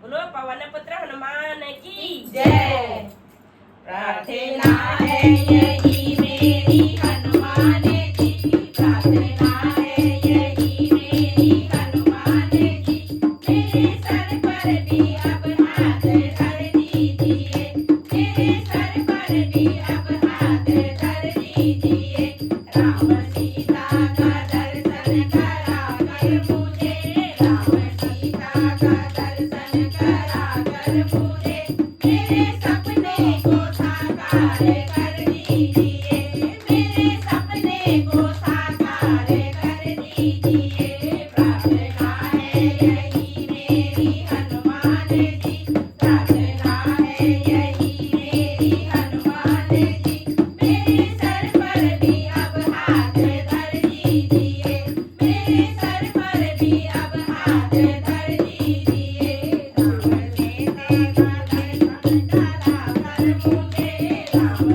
बोलो पवन पुत्र हनुमान की जय। प्रार्थना है यही मेरी हनुमान जी, प्रार्थना है यही मेरी हनुमान जी, मेरे सर पर भी अब हाथ धर दीजिए, मेरे सर पर भी अब हाथ धर दीजिए। राम सीता का दर्शन करा कर मुझे, राम सीता का दर्शन करा कर मुझे, मेरे सपने को साकार कर दीजिए, मेरे सपने को साकार कर दीजिए। प्रार्थना है यही मेरी हनुमान जी, प्रार्थना है यही मेरी हनुमान जी, मेरे सर पर भी अब हाथ धर दीजिए, मेरे सर पर भी अब हाथ धर दीजिए। राम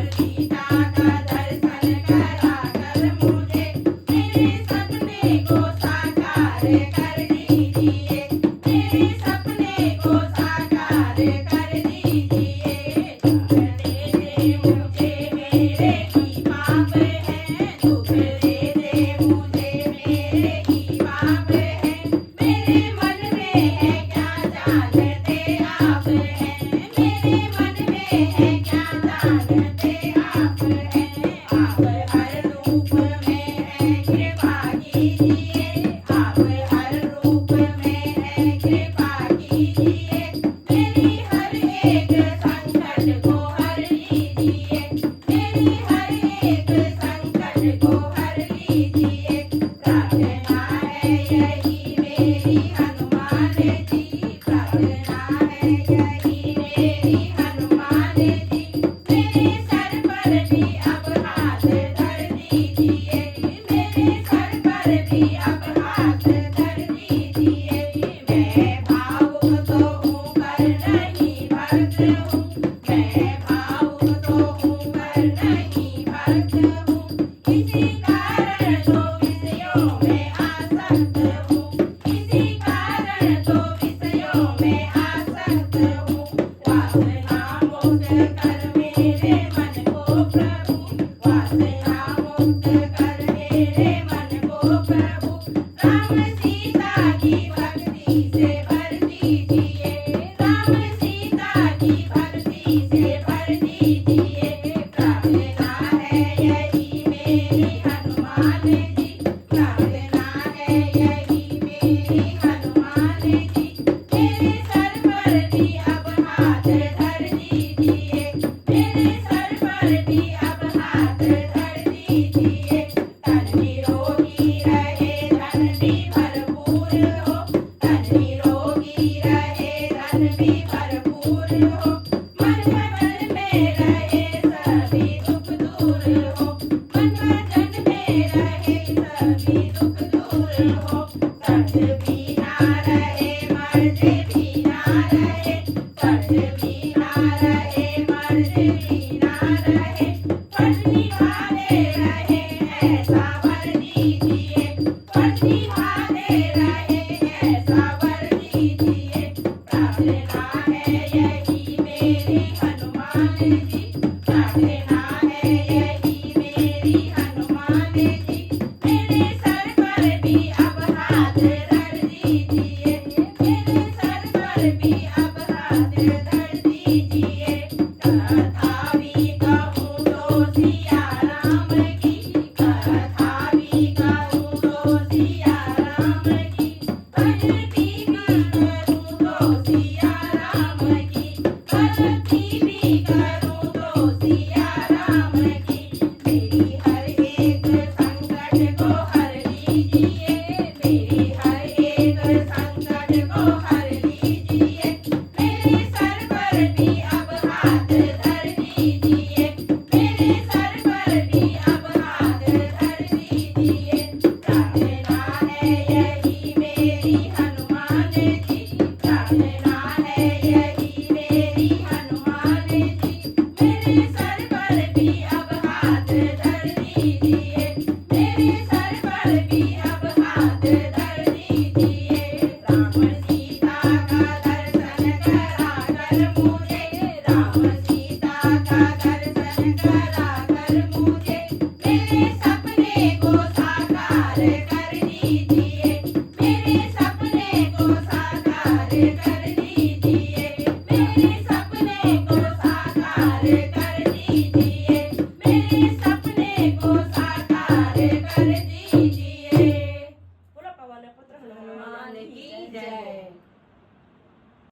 सीता का दर्शन करा कर मुझे, मेरे सपने को साकार कर दीजिए, मेरे सपने को साकार कर दीजिए। दुख दे दे मुझे मेरे ही पाप है, दुख दे दे मुझे मेरे ही पाप है, मेरे मन में है क्या जानते आप हैं, मेरे मन में है क्या जानते आप हैं। आप हर रूप में है कृपा कीजिए, आप हर रूप में है कृपा कीजिए, मेरी हर एक संकट को हर लीजिए, मेरी हर एक संकट को हर लीजिए। प्रार्थना है यही मेरी हनुमान जी, प्रार्थना है यही मेरी हनुमान जी, मेरे सर पर भी अब हाथ धर दीजिए, मेरे सर पर भी अब हाथ धर दीजिए। मैं भावुक तो हूँ पर नहीं भक्त हूँ, मैं भावुक तो हूँ पर नहीं भक्त हूँ, इसी कारण तो विषयों में आसक्त हूँ, इसी कारण तो विषयों में आसक्त हूँ। वासना मुक्त कर मेरे मन को प्रभु, वासना मुक्त कर मेरे मन को प्रभु, राम सीता की भक्ति से भर दीजिए, राम सीता की भक्ति से भर दीजिए। प्रार्थना है यही मेरी हनुमान जी, प्रार्थना है यही मेरी हनुमान जी, मेरे सर पर भी अब हाथ धर दीजिए, मेरे सर पर भी अब हाथ धर दीजिए। तन निरोगी रहे धन भी भरपूर हो, तन निरोगी रहे धन भी भरपूर हो, मन भजन में रहे सभी दुख दूर हो, मन भजन में रहे सभी दुख दूर हो। कर्ज भी ना रहे मर्ज भी ना रहे, कर्ज भी ना रहे मर्ज भी ना रहे, फर्ज निभाते रहे ऐसा वर दीजिए, फर्ज निभाते रहे ऐसा वर दीजिए। प्रार्थना है यही मेरी हनुमान जी, प्रार्थना है यही मेरी हनुमान जी, मेरे सर पर भी अब हाथ धर दीजिए, मेरे सर पर भी अब हाथ धर दीजिए। कथा भी कहूँ तो सिया राम की, कथा भी कहूँ तो सिया राम की, भजन भी करूँ तो सिया राम मेरे सपने को साकार कर दीजिए, मेरे सपने को साकार कर